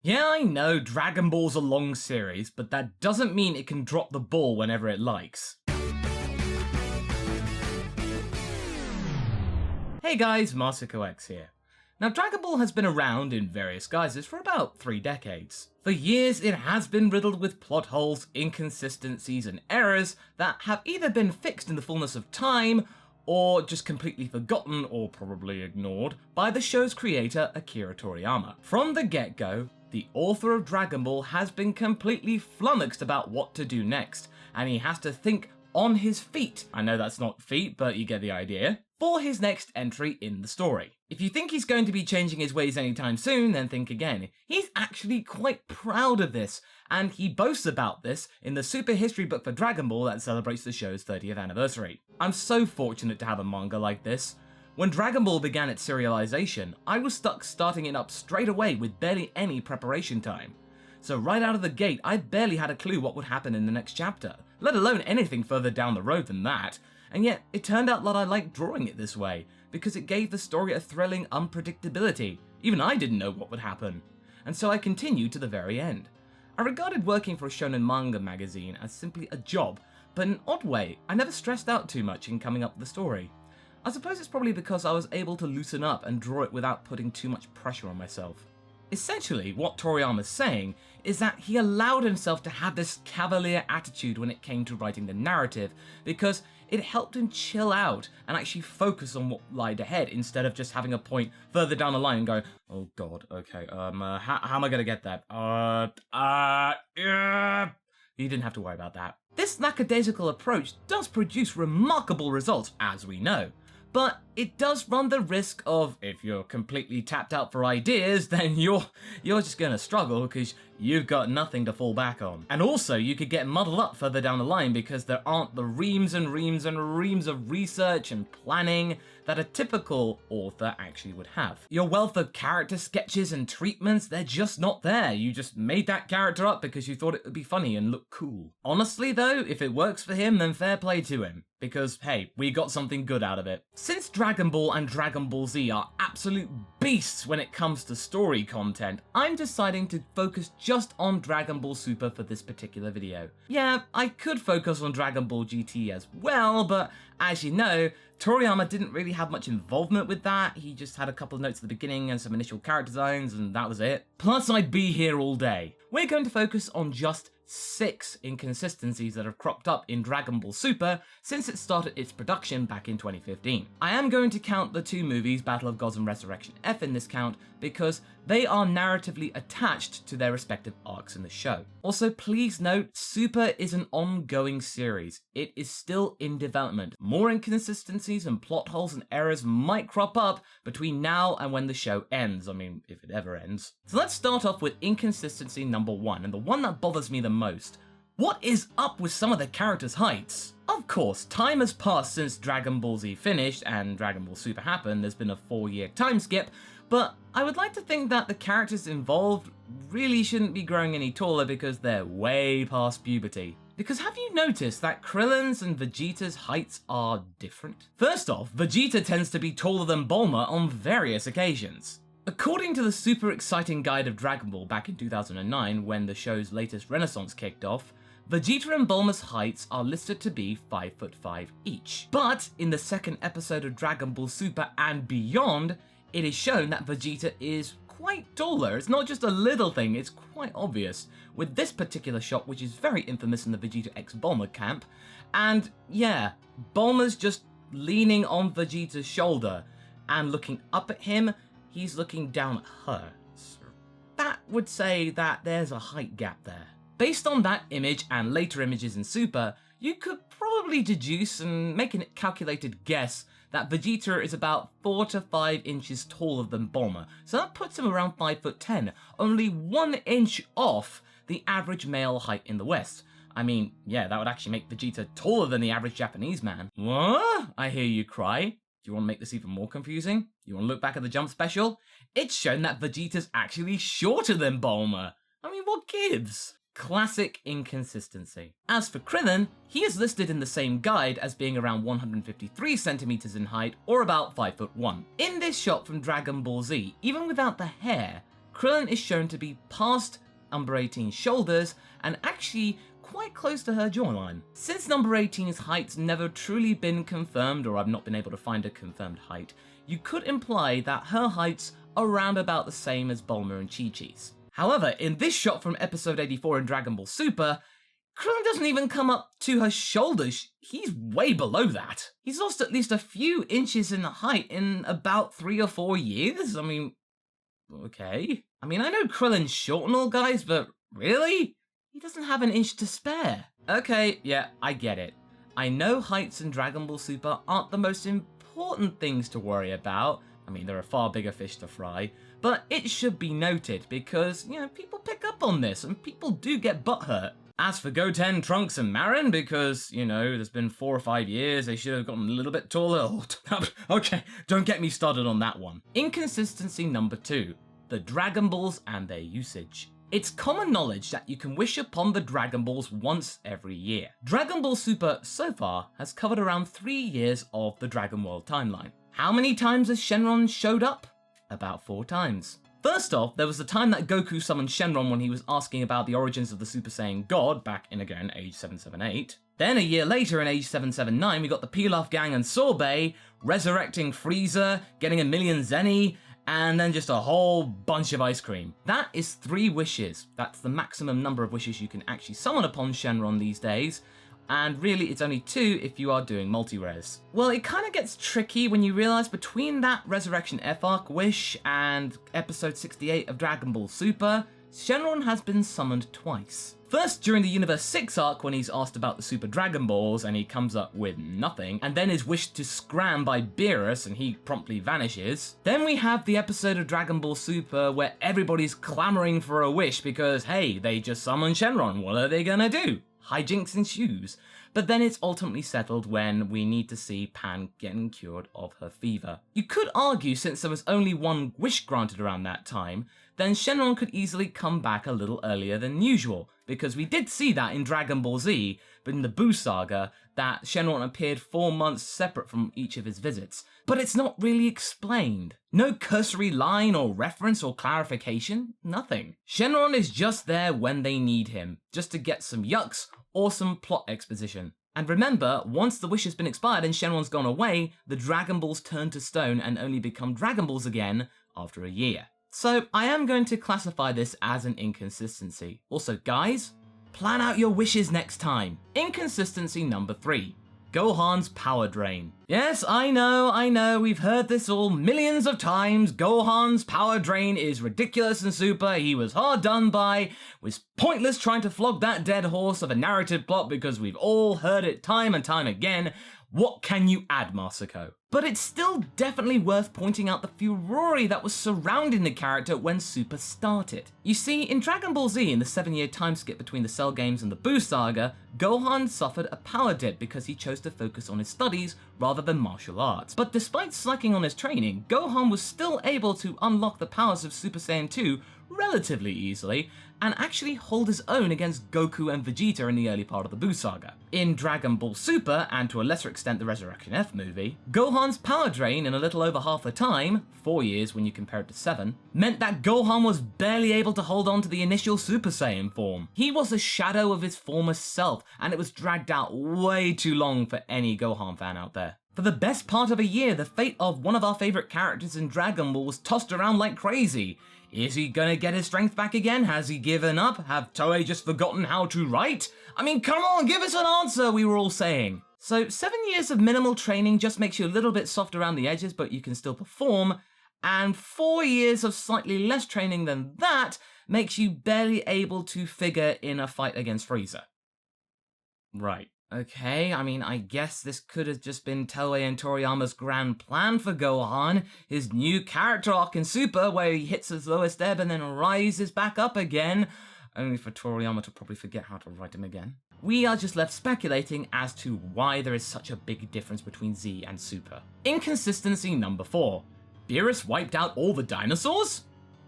Yeah, I know Dragon Ball's a long series, but that doesn't mean it can drop the ball whenever it likes. Hey guys, MasakoX here. Now, Dragon Ball has been around in various guises for about 3 decades. For years, it has been riddled with plot holes, inconsistencies, and errors that have either been fixed in the fullness of time, or just completely forgotten or probably ignored by the show's creator Akira Toriyama. From the get-go, the author of Dragon Ball has been completely flummoxed about what to do next, and he has to think on his feet. I know that's not feet, but you get the idea. For his next entry in the story. If you think he's going to be changing his ways anytime soon, then think again. He's actually quite proud of this, and he boasts about this in the super history book for Dragon Ball that celebrates the show's 30th anniversary. I'm so fortunate to have a manga like this. When Dragon Ball began its serialization, I was stuck starting it up straight away with barely any preparation time. So right out of the gate, I barely had a clue what would happen in the next chapter, let alone anything further down the road than that. And yet, it turned out that I liked drawing it this way, because it gave the story a thrilling unpredictability. Even I didn't know what would happen. And so I continued to the very end. I regarded working for a shonen manga magazine as simply a job, but in an odd way, I never stressed out too much in coming up with the story. I suppose it's probably because I was able to loosen up and draw it without putting too much pressure on myself. Essentially, what Toriyama's saying is that he allowed himself to have this cavalier attitude when it came to writing the narrative, because it helped him chill out and actually focus on what lied ahead, instead of just having a point further down the line and going, oh god, okay, how am I gonna get that? He didn't have to worry about that. This lackadaisical approach does produce remarkable results, as we know. But it does run the risk of, if you're completely tapped out for ideas, then you're just gonna struggle because you've got nothing to fall back on. And also, you could get muddled up further down the line because there aren't the reams and reams and reams of research and planning that a typical author actually would have. Your wealth of character sketches and treatments, they're just not there. You just made that character up because you thought it would be funny and look cool. Honestly though, if it works for him, then fair play to him. Because, hey, we got something good out of it. Since Dragon Ball and Dragon Ball Z are absolute beasts when it comes to story content, I'm deciding to focus just on Dragon Ball Super for this particular video. Yeah, I could focus on Dragon Ball GT as well, but as you know, Toriyama didn't really have much involvement with that. He just had a couple of notes at the beginning and some initial character designs, and that was it. Plus, I'd be here all day. We're going to focus on just 6 inconsistencies that have cropped up in Dragon Ball Super since it started its production back in 2015. I am going to count the 2 movies, Battle of Gods and Resurrection F, in this count because they are narratively attached to their respective arcs in the show. Also, please note, Super is an ongoing series. It is still in development. More inconsistencies and plot holes and errors might crop up between now and when the show ends. I mean, if it ever ends. So let's start off with inconsistency number 1, and the one that bothers me the most. What is up with some of the characters' heights? Of course, time has passed since Dragon Ball Z finished and Dragon Ball Super happened. There's been a 4-year time skip, but I would like to think that the characters involved really shouldn't be growing any taller because they're way past puberty. Because have you noticed that Krillin's and Vegeta's heights are different? First off, Vegeta tends to be taller than Bulma on various occasions. According to the super exciting guide of Dragon Ball back in 2009, when the show's latest renaissance kicked off, Vegeta and Bulma's heights are listed to be 5'5" each. But in the second episode of Dragon Ball Super and beyond, it is shown that Vegeta is quite taller. It's not just a little thing, it's quite obvious. With this particular shot, which is very infamous in the Vegeta x Bulma camp, and yeah, Bulma's just leaning on Vegeta's shoulder and looking up at him, he's looking down at her. So that would say that there's a height gap there. Based on that image and later images in Super, you could probably deduce and make a calculated guess that Vegeta is about 4 to 5 inches taller than Bulma, so that puts him around 5'10", only 1 inch off the average male height in the West. I mean, yeah, that would actually make Vegeta taller than the average Japanese man. What? I hear you cry. Do you want to make this even more confusing? You want to look back at the Jump special? It's shown that Vegeta's actually shorter than Bulma. I mean, what gives? Classic inconsistency. As for Krillin, he is listed in the same guide as being around 153 centimeters in height, or about 5'1". In this shot from Dragon Ball Z, even without the hair, Krillin is shown to be past number 18's shoulders and actually quite close to her jawline. Since number 18's height's never truly been confirmed, or I've not been able to find a confirmed height, you could imply that her height's around about the same as Bulma and Chi-Chi's. However, in this shot from episode 84 in Dragon Ball Super, Krillin doesn't even come up to her shoulders, he's way below that. He's lost at least a few inches in height in about 3 or 4 years? I mean, okay. I mean, I know Krillin's short and all, guys, but really? He doesn't have an inch to spare. Okay, yeah, I get it. I know heights in Dragon Ball Super aren't the most important things to worry about. I mean, there are far bigger fish to fry, but it should be noted because, you know, people pick up on this and people do get butthurt. As for Goten, Trunks, and Marin, because, you know, there's been 4 or 5 years, they should have gotten a little bit taller. Okay, don't get me started on that one. Inconsistency number 2, the Dragon Balls and their usage. It's common knowledge that you can wish upon the Dragon Balls once every year. Dragon Ball Super, so far, has covered around 3 years of the Dragon World timeline. How many times has Shenron showed up? About 4 times. First off, there was the time that Goku summoned Shenron when he was asking about the origins of the Super Saiyan God back in, again, age 778. Then a year later in age 779, we got the Pilaf Gang and Sorbet resurrecting Frieza, getting a million Zenny, and then just a whole bunch of ice cream. That is 3 wishes. That's the maximum number of wishes you can actually summon upon Shenron these days. And really, it's only 2 if you are doing multi-res. Well, it kind of gets tricky when you realize between that Resurrection F-Arc wish and episode 68 of Dragon Ball Super, Shenron has been summoned twice. First, during the Universe 6 arc when he's asked about the Super Dragon Balls and he comes up with nothing, and then is wished to scram by Beerus and he promptly vanishes. Then we have the episode of Dragon Ball Super where everybody's clamoring for a wish because, hey, they just summoned Shenron, what are they gonna do? Hijinks ensues, but then it's ultimately settled when we need to see Pan getting cured of her fever. You could argue, since there was only 1 wish granted around that time, then Shenron could easily come back a little earlier than usual, because we did see that in Dragon Ball Z, but in the Buu saga, that Shenron appeared 4 months separate from each of his visits. But it's not really explained. No cursory line or reference or clarification, nothing. Shenron is just there when they need him, just to get some yucks or some plot exposition. And remember, once the wish has been expired and Shenron's gone away, the Dragon Balls turn to stone and only become Dragon Balls again after a year. So I am going to classify this as an inconsistency. Also, guys, plan out your wishes next time. Inconsistency number 3. Gohan's power drain. Yes, I know, we've heard this all millions of times. Gohan's power drain is ridiculous and super, he was hard done by, was pointless trying to flog that dead horse of a narrative plot because we've all heard it time and time again. What can you add, Masako? But it's still definitely worth pointing out the furore that was surrounding the character when Super started. You see, in Dragon Ball Z, in the 7-year time skip between the Cell games and the Buu saga, Gohan suffered a power dip because he chose to focus on his studies rather than martial arts. But despite slacking on his training, Gohan was still able to unlock the powers of Super Saiyan 2 relatively easily, and actually hold his own against Goku and Vegeta in the early part of the Buu saga. In Dragon Ball Super, and to a lesser extent the Resurrection F movie, Gohan's power drain in a little over half the time, 4 years when you compare it to 7, meant that Gohan was barely able to hold on to the initial Super Saiyan form. He was a shadow of his former self, and it was dragged out way too long for any Gohan fan out there. For the best part of a year, the fate of one of our favourite characters in Dragon Ball was tossed around like crazy. Is he gonna get his strength back again? Has he given up? Have Toei just forgotten how to write? I mean, come on, give us an answer, we were all saying. So 7 years of minimal training just makes you a little bit soft around the edges, but you can still perform. And 4 years of slightly less training than that makes you barely able to figure in a fight against Frieza. Right. Okay, I mean, I guess this could have just been Toei and Toriyama's grand plan for Gohan, his new character arc in Super, where he hits his lowest ebb and then rises back up again, only for Toriyama to probably forget how to write him again. We are just left speculating as to why there is such a big difference between Z and Super. Inconsistency number 4. Beerus wiped out all the dinosaurs?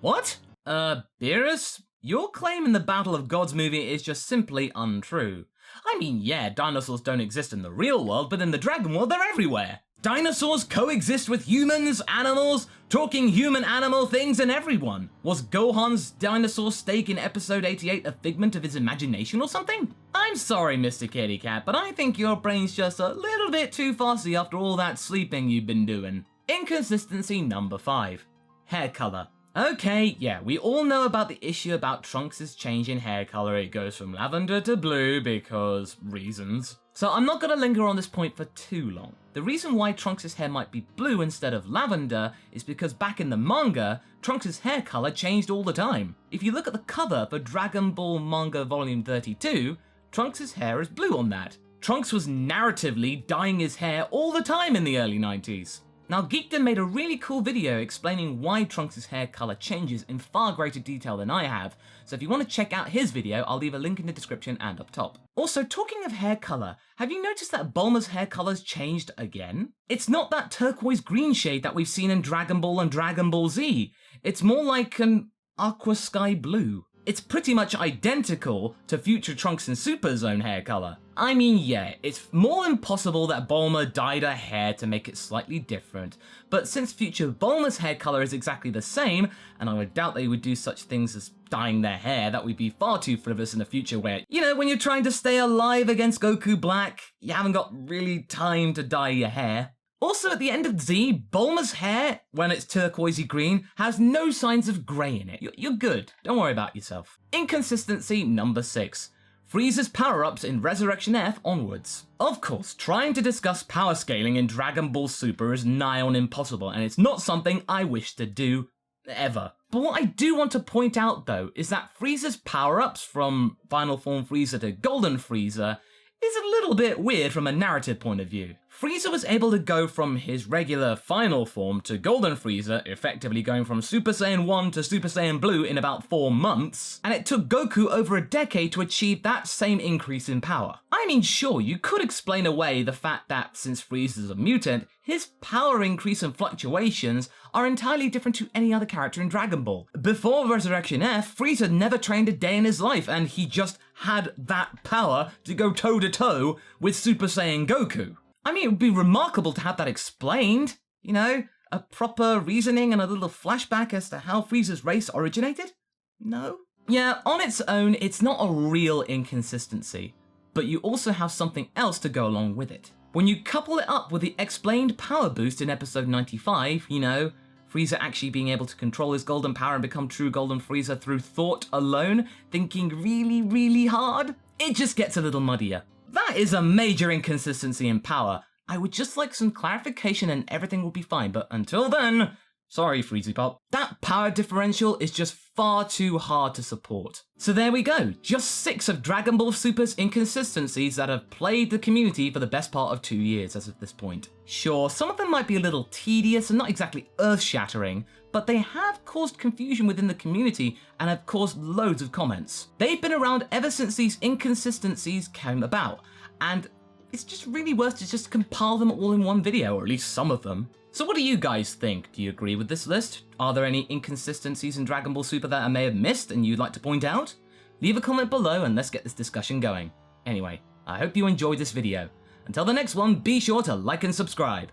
What? Beerus? Your claim in the Battle of Gods movie is just simply untrue. I mean, yeah, dinosaurs don't exist in the real world, but in the Dragon world, they're everywhere. Dinosaurs coexist with humans, animals, talking human-animal things, and everyone. Was Gohan's dinosaur steak in episode 88 a figment of his imagination or something? I'm sorry, Mr. Kitty Cat, but I think your brain's just a little bit too fussy after all that sleeping you've been doing. Inconsistency number 5. Hair color. Okay, yeah, we all know about the issue about Trunks' change in hair color. It goes from lavender to blue because reasons. So I'm not going to linger on this point for too long. The reason why Trunks' hair might be blue instead of lavender is because back in the manga, Trunks' hair color changed all the time. If you look at the cover for Dragon Ball Manga Volume 32, Trunks' hair is blue on that. Trunks was narratively dyeing his hair all the time in the early 90s. Now, Geekdom made a really cool video explaining why Trunks' hair color changes in far greater detail than I have, so if you want to check out his video, I'll leave a link in the description and up top. Also, talking of hair color, have you noticed that Bulma's hair color's changed again? It's not that turquoise green shade that we've seen in Dragon Ball and Dragon Ball Z. It's more like an aqua sky blue. It's pretty much identical to future Trunks and Super's own hair color. I mean, yeah, it's more than possible that Bulma dyed her hair to make it slightly different, but since future Bulma's hair color is exactly the same, and I would doubt they would do such things as dyeing their hair, that would be far too frivolous in the future where, you know, when you're trying to stay alive against Goku Black, you haven't got really time to dye your hair. Also, at the end of Z, Bulma's hair, when it's turquoisey green, has no signs of grey in it. You're good. Don't worry about yourself. Inconsistency number 6. Frieza's power-ups in Resurrection F onwards. Of course, trying to discuss power scaling in Dragon Ball Super is nigh on impossible, and it's not something I wish to do, ever. But what I do want to point out, though, is that Frieza's power-ups from Final Form Frieza to Golden Frieza is a little bit weird from a narrative point of view. Frieza was able to go from his regular final form to Golden Frieza, effectively going from Super Saiyan 1 to Super Saiyan Blue in about 4 months, and it took Goku over a decade to achieve that same increase in power. I mean, sure, you could explain away the fact that since Frieza's a mutant, his power increase and fluctuations are entirely different to any other character in Dragon Ball. Before Resurrection F, Frieza never trained a day in his life, and he just had that power to go toe-to-toe with Super Saiyan Goku. I mean, it would be remarkable to have that explained, you know, a proper reasoning and a little flashback as to how Frieza's race originated? No? Yeah, on its own, it's not a real inconsistency, but you also have something else to go along with it. When you couple it up with the explained power boost in episode 95, you know, Frieza actually being able to control his golden power and become true Golden Frieza through thought alone, thinking really, really hard, it just gets a little muddier. That is a major inconsistency in power. I would just like some clarification and everything will be fine, but until then, sorry Freezy Pop, that power differential is just far too hard to support. So there we go, just 6 of Dragon Ball Super's inconsistencies that have plagued the community for the best part of 2 years as of this point. Sure, some of them might be a little tedious and not exactly earth-shattering, but they have caused confusion within the community and have caused loads of comments. They've been around ever since these inconsistencies came about, and it's just really worth to just compile them all in one video, or at least some of them. So what do you guys think? Do you agree with this list? Are there any inconsistencies in Dragon Ball Super that I may have missed and you'd like to point out? Leave a comment below and let's get this discussion going. Anyway, I hope you enjoyed this video. Until the next one, be sure to like and subscribe.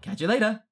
Catch you later.